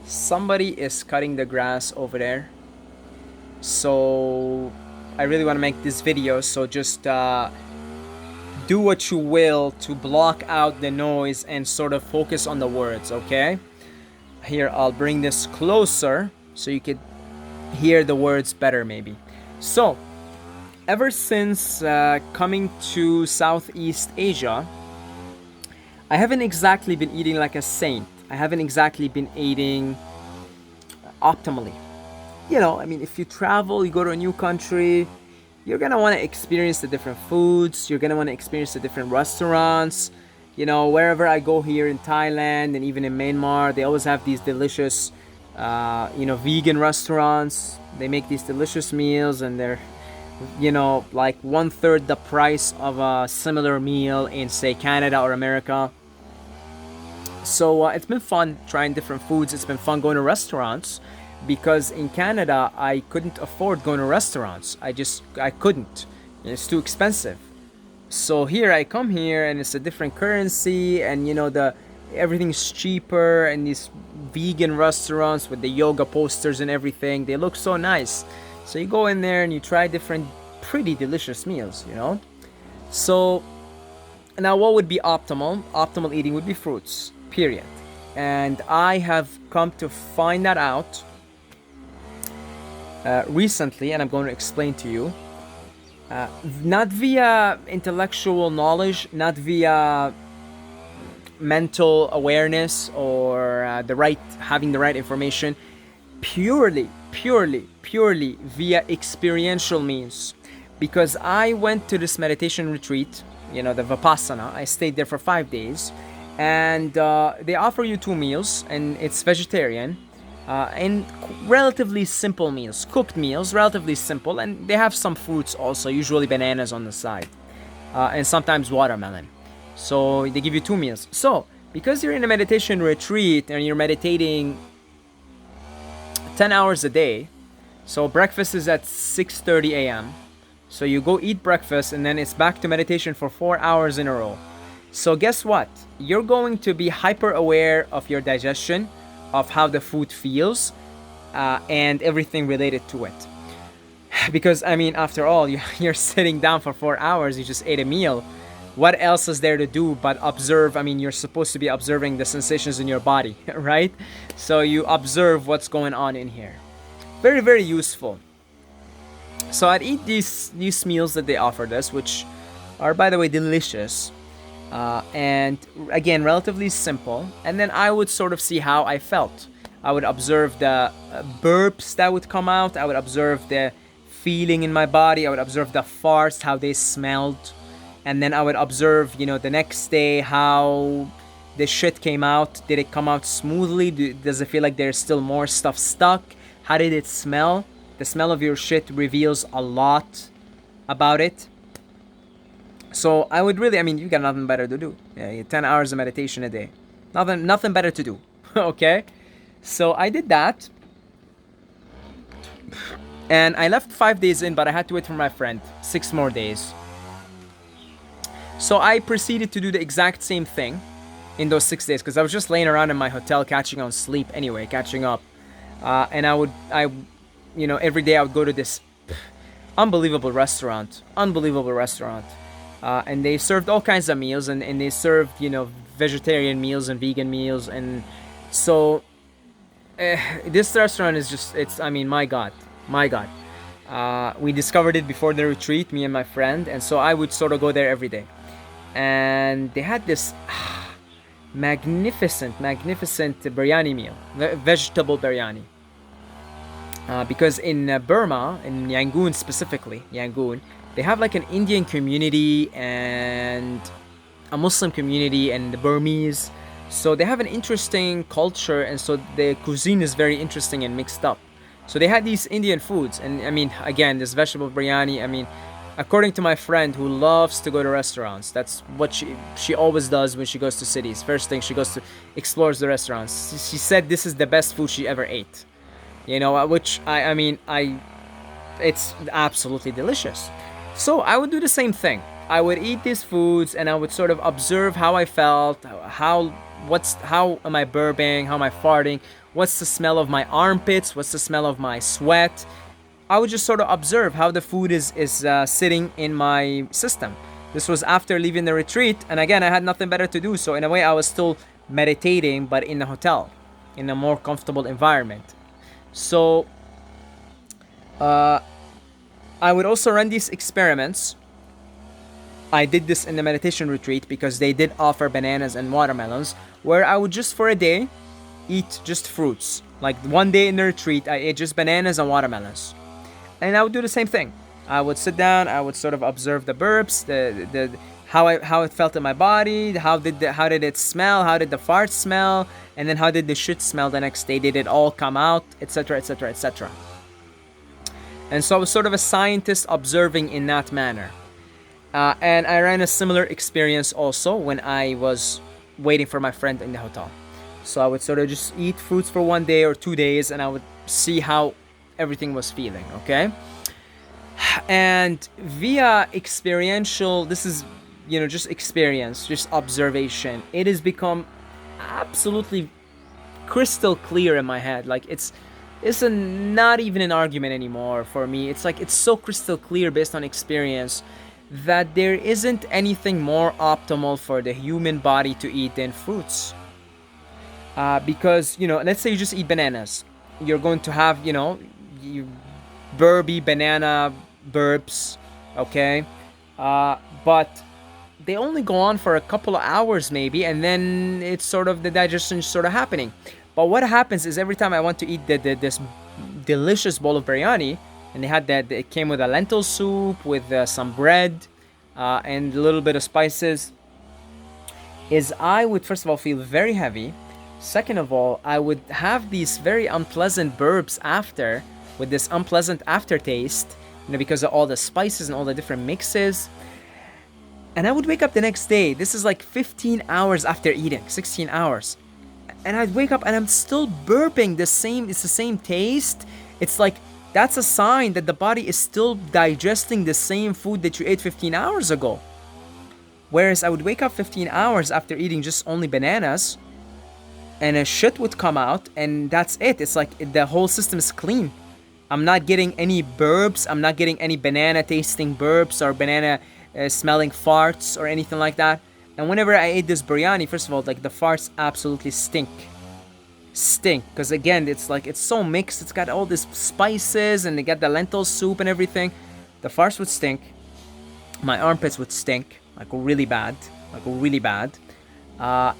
Somebody is cutting the grass over there, so I really want to make this video, so just do what you will to block out the noise and sort of focus on the words, okay? Here, I'll bring this closer so you could hear the words better maybe. So, ever since coming to Southeast Asia, I haven't exactly been eating like a saint. I haven't exactly been eating optimally. You know, I mean, if you travel, you go to a new country, you're gonna want to experience the different foods, you're gonna want to experience the different restaurants. You know, wherever I go here in Thailand and even in Myanmar, they always have these delicious, vegan restaurants. They make these delicious meals, and they're, like 1/3 the price of a similar meal in, say, Canada or America. So it's been fun trying different foods. It's been fun going to restaurants, because in Canada I couldn't afford going to restaurants. I couldn't. It's too expensive. So here I come here and it's a different currency, and the everything's cheaper, and these vegan restaurants with the yoga posters and everything, they look so nice. So you go in there and you try different pretty delicious meals. So now what would be optimal? Optimal eating would be fruits, period. And I have come to find that out recently, and I'm going to explain to you. Not via intellectual knowledge, not via mental awareness or having the right information, purely via experiential means. Because I went to this meditation retreat, the Vipassana. I stayed there for 5 days, and they offer you 2 meals, and it's vegetarian. And relatively simple meals, cooked meals, relatively simple, and they have some fruits also, usually bananas on the side, and sometimes watermelon. So they give you 2 meals. So because you're in a meditation retreat and you're meditating 10 hours a day, so breakfast is at 6:30 a.m. So you go eat breakfast, and then it's back to meditation for 4 hours in a row. So guess what? You're going to be hyper aware of your digestion, of how the food feels, and everything related to it. Because, I mean, after all, you're sitting down for 4 hours, you just ate a meal. What else is there to do but observe? I mean, you're supposed to be observing the sensations in your body, right? So you observe what's going on in here. Very, very useful. So I'd eat these meals that they offered us, which are, by the way, delicious. And again, relatively simple. And then I would sort of see how I felt. I would observe the burps that would come out. I would observe the feeling in my body. I would observe the farts, how they smelled. And then I would observe, the next day, how the shit came out. Did it come out smoothly? Does it feel like there's still more stuff stuck? How did it smell? The smell of your shit reveals a lot about it. So I would really, you got nothing better to do. Yeah, 10 hours of meditation a day. Nothing better to do. Okay? So I did that. And I left 5 days in, but I had to wait for my friend 6 more days. So I proceeded to do the exact same thing in those 6 days, because I was just laying around in my hotel catching up. And every day I would go to this unbelievable restaurant. And they served all kinds of meals, and they served, vegetarian meals and vegan meals. And so this restaurant is just, my God. We discovered it before the retreat, me and my friend. And so I would sort of go there every day. And they had this magnificent biryani meal, vegetable biryani. Because in Burma, in Yangon specifically, they have like an Indian community and a Muslim community and the Burmese. So they have an interesting culture, and so the cuisine is very interesting and mixed up. So they had these Indian foods, and again, this vegetable biryani, according to my friend who loves to go to restaurants, that's what she always does when she goes to cities. First thing, she goes to explores the restaurants. She said this is the best food she ever ate. Which it's absolutely delicious. So I would do the same thing. I would eat these foods, and I would sort of observe how I felt, how am I burping, how am I farting, What's the smell of my armpits? What's the smell of my sweat? I would just sort of observe how the food is sitting in my system. This was after leaving the retreat, and again, I had nothing better to do. So in a way, I was still meditating, but in the hotel, in a more comfortable environment. So I would also run these experiments. I did this in the meditation retreat because they did offer bananas and watermelons, where I would just for a day eat just fruits. Like one day in the retreat, I ate just bananas and watermelons. And I would do the same thing. I would sit down, I would sort of observe the burps, the how it felt in my body, how did it smell, how did the fart smell, and then how did the shit smell the next day? Did it all come out, etc., etc., etc. And so I was sort of a scientist observing in that manner. And I ran a similar experience also when I was waiting for my friend in the hotel. So I would sort of just eat fruits for 1 day or 2 days, and I would see how everything was feeling, okay? And via experiential, this is, just experience, just observation, it has become absolutely crystal clear in my head. Like it's not even an argument anymore for me. It's like it's so crystal clear based on experience that there isn't anything more optimal for the human body to eat than fruits. Because, let's say you just eat bananas. You're going to have, burby banana burps, okay? But they only go on for a couple of hours maybe, and then it's sort of the digestion sort of happening. But what happens is every time I want to eat this delicious bowl of biryani, and they had that, it came with a lentil soup, with some bread, and a little bit of spices, is I would first of all feel very heavy. Second of all, I would have these very unpleasant burps after, with this unpleasant aftertaste, because of all the spices and all the different mixes. And I would wake up the next day. This is like 15 hours after eating, 16 hours. And I'd wake up and I'm still burping it's the same taste. It's like, that's a sign that the body is still digesting the same food that you ate 15 hours ago. Whereas I would wake up 15 hours after eating just only bananas, and a shit would come out, and that's it. It's like the whole system is clean. I'm not getting any burps. I'm not getting any banana tasting burps or banana smelling farts or anything like that. And whenever I ate this biryani, first of all, like the farts absolutely stink, because again, it's like it's so mixed. It's got all these spices, and they got the lentil soup and everything. The farts would stink. My armpits would stink, like really bad. Yeah,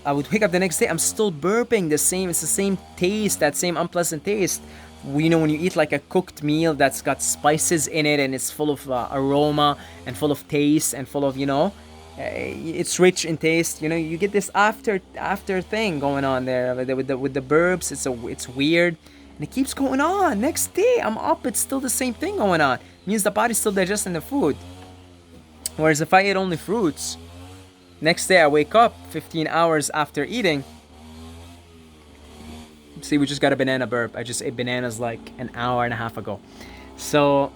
I would wake up the next day. I'm still burping the same. It's the same taste, that same unpleasant taste. When you eat like a cooked meal that's got spices in it, and it's full of aroma and full of taste and full of, it's rich in taste. You get this after thing going on there with the burps. It's weird, and it keeps going on. Next day, I'm up. It's still the same thing going on. It means the body's still digesting the food. Whereas if I ate only fruits, next day I wake up 15 hours after eating. See, we just got a banana burp. I just ate bananas like an hour and a half ago. So,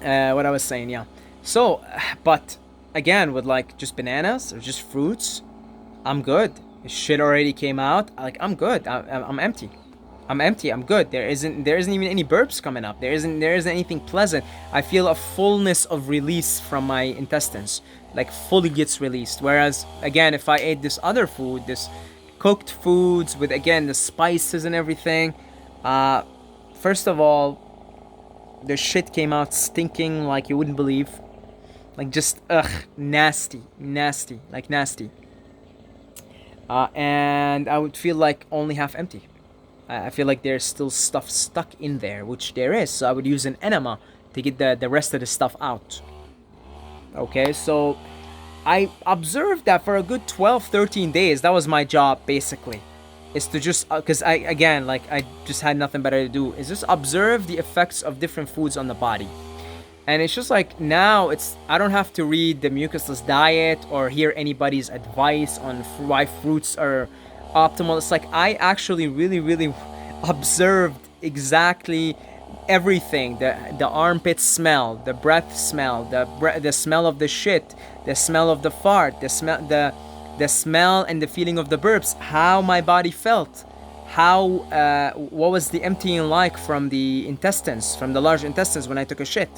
what I was saying, yeah. So, but again, with like just bananas or just fruits, I'm good. Shit already came out. Like, I'm good. I'm empty. I'm good. There isn't even any burps coming up. There isn't anything pleasant. I feel a fullness of release from my intestines, like fully gets released. Whereas again, if I ate this other food, this cooked foods with again the spices and everything, first of all, the shit came out stinking like you wouldn't believe, like just nasty, and I would feel like only half empty. I feel like there's still stuff stuck in there, which there is. So I would use an enema to get the rest of the stuff out. Okay, so I observed that for a good 12, 13 days. That was my job, basically. Is to just, because I just had nothing better to do, is just observe the effects of different foods on the body. And it's just like, now I don't have to read the mucusless diet or hear anybody's advice on why fruits are optimal. It's like I actually really observed exactly everything: the armpit smell, the breath smell, the smell of the shit, the smell of the fart, the the smell and the feeling of the burps, how my body felt, how what was the emptying like from the intestines, from the large intestines when I took a shit.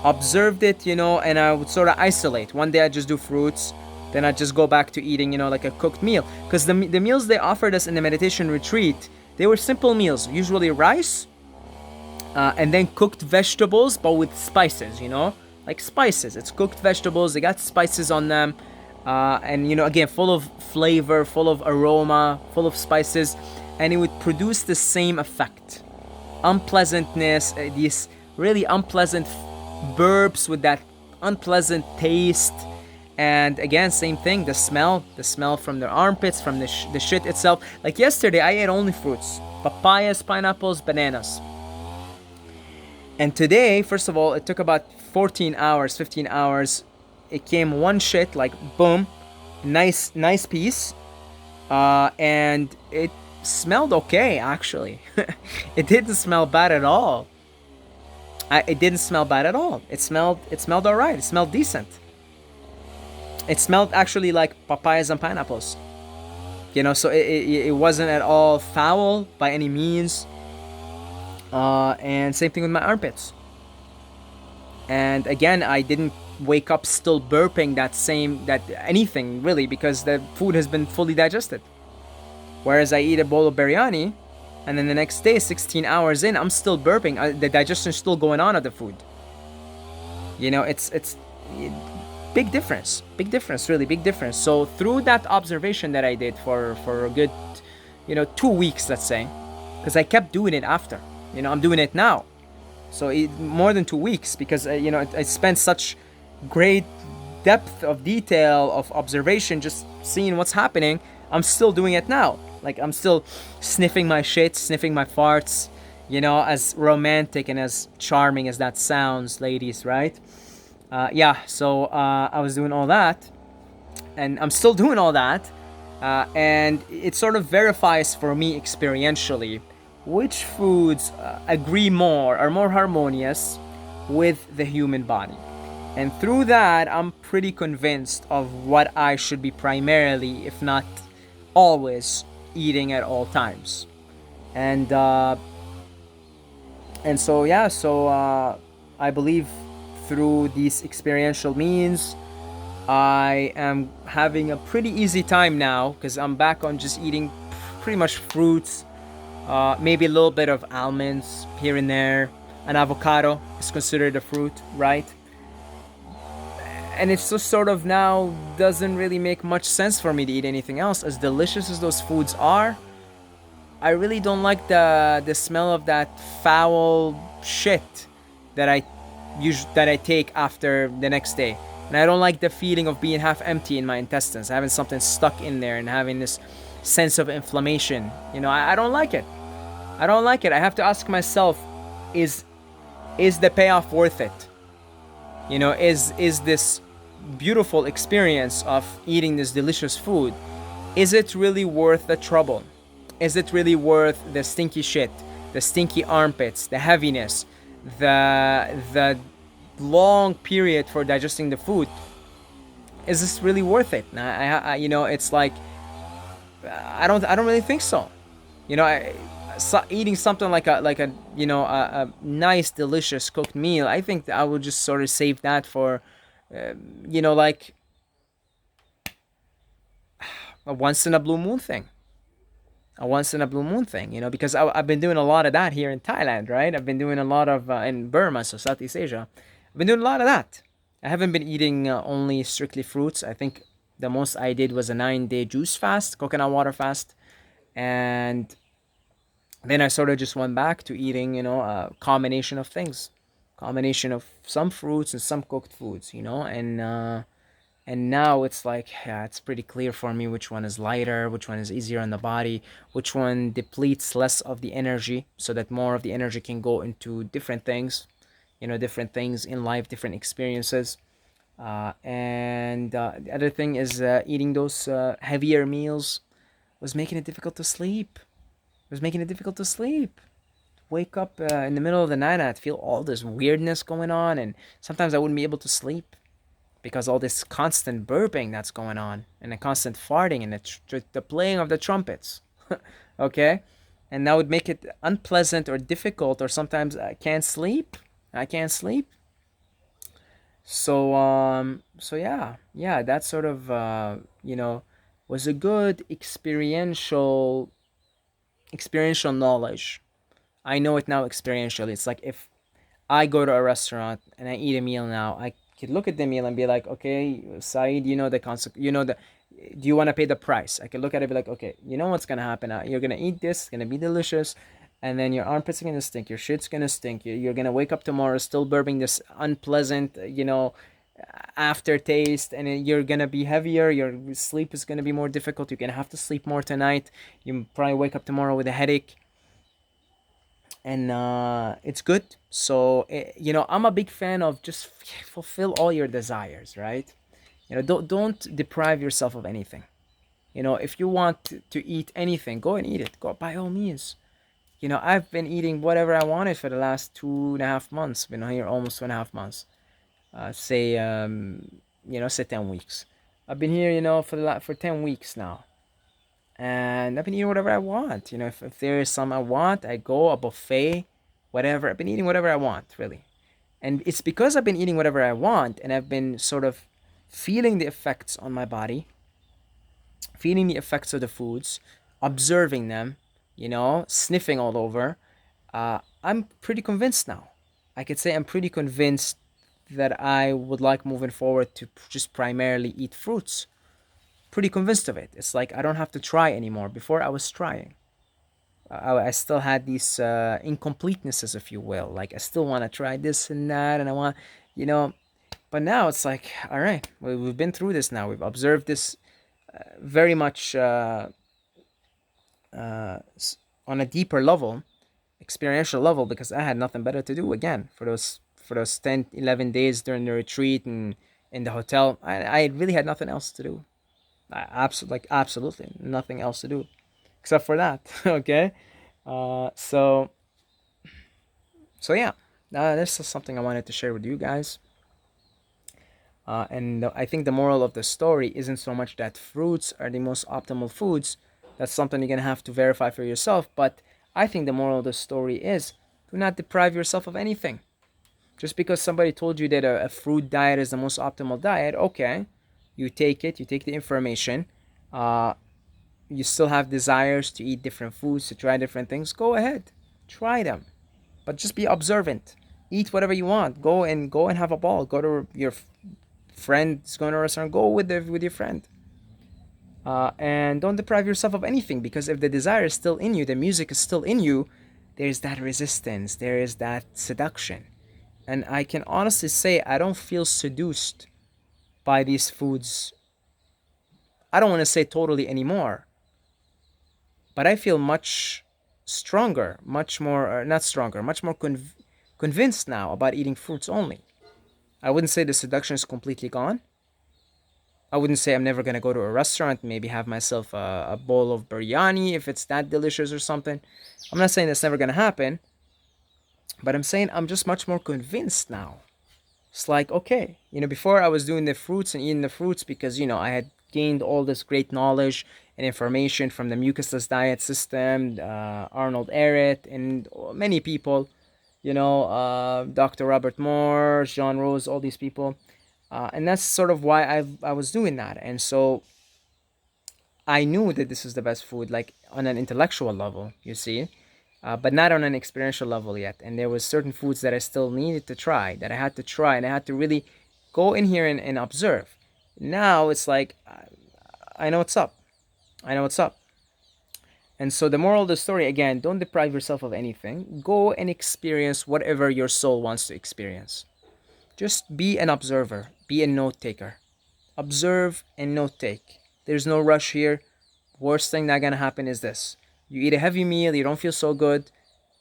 Observed it, and I would sort of isolate. One day I'd just do fruits, then I'd just go back to eating, like a cooked meal. Because the meals they offered us in the meditation retreat, they were simple meals, usually rice, and then cooked vegetables, but with spices, like spices. It's cooked vegetables, they got spices on them, and again, full of flavor, full of aroma, full of spices, and it would produce the same effect. Unpleasantness, these really unpleasant burps with that unpleasant taste. And again, same thing, the smell from their armpits, from the shit itself. Like yesterday, I ate only fruits, papayas, pineapples, bananas. And today, first of all, it took about 14 hours, 15 hours. It came one shit, like boom, nice piece. And it smelled okay, actually. It didn't smell bad at all. It didn't smell bad at all. It smelled all right. It smelled decent. It smelled actually like papayas and pineapples. So it wasn't at all foul by any means. And same thing with my armpits. And again, I didn't wake up still burping that anything really, because the food has been fully digested. Whereas I eat a bowl of biryani, and then the next day, 16 hours in, I'm still burping. The digestion's still going on of the food. It's big difference, really big difference. So through that observation that I did for a good, 2 weeks, let's say, because I kept doing it after. I'm doing it now. So more than 2 weeks, because I spent such great depth of detail of observation, just seeing what's happening. I'm still doing it now. Like, I'm still sniffing my shit, sniffing my farts, as romantic and as charming as that sounds, ladies, right? So I was doing all that, and I'm still doing all that, and it sort of verifies for me experientially which foods are more harmonious with the human body. And through that, I'm pretty convinced of what I should be primarily, if not always, eating at all times. And so I believe through these experiential means, I am having a pretty easy time now, because I'm back on just eating pretty much fruits, maybe a little bit of almonds here and there. An avocado is considered a fruit, right? And it's just sort of now doesn't really make much sense for me to eat anything else. As delicious as those foods are, I really don't like the smell of that foul shit that I take after the next day. And I don't like the feeling of being half empty in my intestines, having something stuck in there and having this sense of inflammation. I don't like it. I don't like it. I have to ask myself, is the payoff worth it? Is this beautiful experience of eating this delicious food, is it really worth the trouble? Is it really worth the stinky shit, the stinky armpits, the heaviness, the long period for digesting the food? Is this really worth it? It's like, I don't really think so. Eating something like a nice, delicious cooked meal, I think that I would just sort of save that for, like a once in a blue moon thing. Because I've been doing a lot of that here in Thailand, right? I've been doing a lot of, in Burma, so Southeast Asia. I've been doing a lot of that. I haven't been eating only strictly fruits. I think the most I did was a 9-day juice fast, coconut water fast. And then I sort of just went back to eating, a combination of things. Combination of some fruits and some cooked foods, and now it's like, yeah, it's pretty clear for me which one is lighter, which one is easier on the body, which one depletes less of the energy, so that more of the energy can go into different things, different things in life, different experiences. And the other thing is eating those heavier meals was making it difficult to sleep. Wake up in the middle of the night and I'd feel all this weirdness going on, and sometimes I wouldn't be able to sleep. because all this constant burping that's going on and the constant farting and the playing of the trumpets. Okay, and that would make it unpleasant or difficult, or sometimes I can't sleep. I can't sleep. So yeah, that sort of was a good experiential knowledge. I know it now experientially. It's like if I go to a restaurant and I eat a meal now, I could look at the meal and be like, okay, Saeed, you know the concept, do you want to pay the price? I could look at it and be like, okay, you know what's gonna happen? You're gonna eat this, it's gonna be delicious, and then your armpits are gonna stink, your shit's gonna stink. You're gonna wake up tomorrow still burping this unpleasant, aftertaste, and then you're gonna be heavier. Your sleep is gonna be more difficult. You're gonna have to sleep more tonight. You probably wake up tomorrow with a headache, and it's good. So I'm a big fan of just fulfill all your desires, right? Don't deprive yourself of anything. If you want to eat anything, go and eat it. Go by all means. I've been eating whatever I wanted for the last 2.5 months. Been here almost 2.5 months. Say 10 weeks. I've been here, for 10 weeks now, and I've been eating whatever I want. If there is some I want, I go a buffet, whatever. I've been eating whatever I want, really, and it's because I've been eating whatever I want, and I've been sort of feeling the effects on my body, feeling the effects of the foods, observing them, sniffing all over. I'm pretty convinced now. I could say I'm pretty convinced that I would like moving forward to just primarily eat fruits. Pretty convinced of it. It's like I don't have to try anymore. Before I was trying. I still had these incompletenesses, if you will. Like I still want to try this and that, and I want, you know. But now it's like, all right, we've been through this now. We've observed this very much on a deeper level, experiential level, because I had nothing better to do again for those 10, 11 days during the retreat and in the hotel. I really had nothing else to do. Absolutely nothing else to do except for that. Okay, so yeah, this is something I wanted to share with you guys. And I think the moral of the story isn't so much that fruits are the most optimal foods. That's something you're gonna have to verify for yourself. But I think the moral of the story is do not deprive yourself of anything. Just because somebody told you that a fruit diet is the most optimal diet, okay, you take it, you take the information. Uh, you still have desires to eat different foods, to try different things, go ahead, try them, but just be observant. Eat whatever you want. Go and have a ball. Go to your friend's going to a restaurant. Go with your friend. And don't deprive yourself of anything, because if the desire is still in you, the music is still in you, there's that resistance, there is that seduction. And I can honestly say I don't feel seduced by these foods. I don't want to say totally anymore, but I feel much stronger, much more, not stronger, much more convinced now about eating fruits only. I wouldn't say the seduction is completely gone. I wouldn't say I'm never gonna go to a restaurant, maybe have myself a bowl of biryani if it's that delicious or something. I'm not saying that's never gonna happen, but I'm saying I'm just much more convinced now. It's like, okay, before I was doing the fruits and eating the fruits because, I had gained all this great knowledge and information from the mucusless diet system, Arnold Ehret, and many people, Dr. Robert Morse, John Rose, all these people. And that's sort of why I was doing that. And so I knew that this is the best food, like on an intellectual level, you see, but not on an experiential level yet. And there was certain foods that I still needed to try, that I had to try, and I had to really go in here and observe. Now it's like, I know what's up. I know what's up. And so the moral of the story, again, don't deprive yourself of anything. Go and experience whatever your soul wants to experience. Just be an observer, be a note taker. Observe and note take. There's no rush here. Worst thing that gonna happen is this. You eat a heavy meal, you don't feel so good.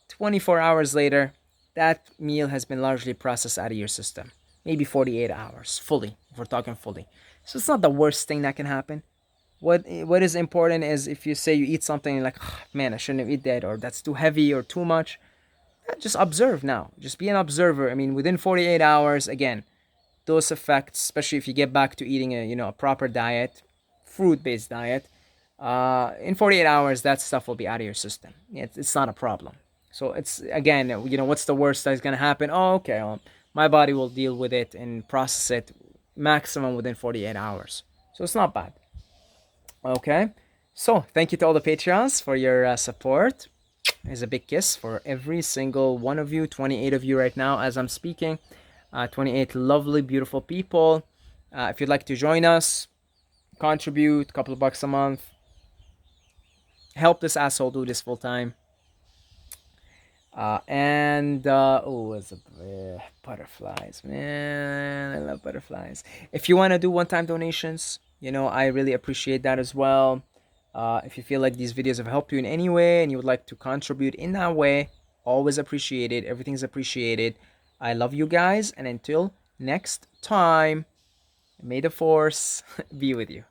24 hours later, that meal has been largely processed out of your system. Maybe 48 hours, fully, if we're talking fully. So it's not the worst thing that can happen. What is important is if you say you eat something and you're like, oh, man, I shouldn't have eaten that, or that's too heavy or too much. Just observe now. Just be an observer. I mean, within 48 hours, again, those effects, especially if you get back to eating a proper diet, fruit-based diet, in 48 hours that stuff will be out of your system. It's not a problem. So it's, again, what's the worst that's gonna happen? Oh, okay, my body will deal with it and process it maximum within 48 hours. So it's not bad. Okay. So thank you to all the Patreons for your support. Here's a big kiss for every single one of you, 28 of you right now as I'm speaking. 28 lovely, beautiful people. If you'd like to join us, contribute a couple of bucks a month, help this asshole do this full time. It's butterflies, man. I love butterflies. If you want to do one-time donations, I really appreciate that as well. If you feel like these videos have helped you in any way and you would like to contribute in that way, always appreciated. Everything's appreciated. I love you guys, and until next time, may the force be with you.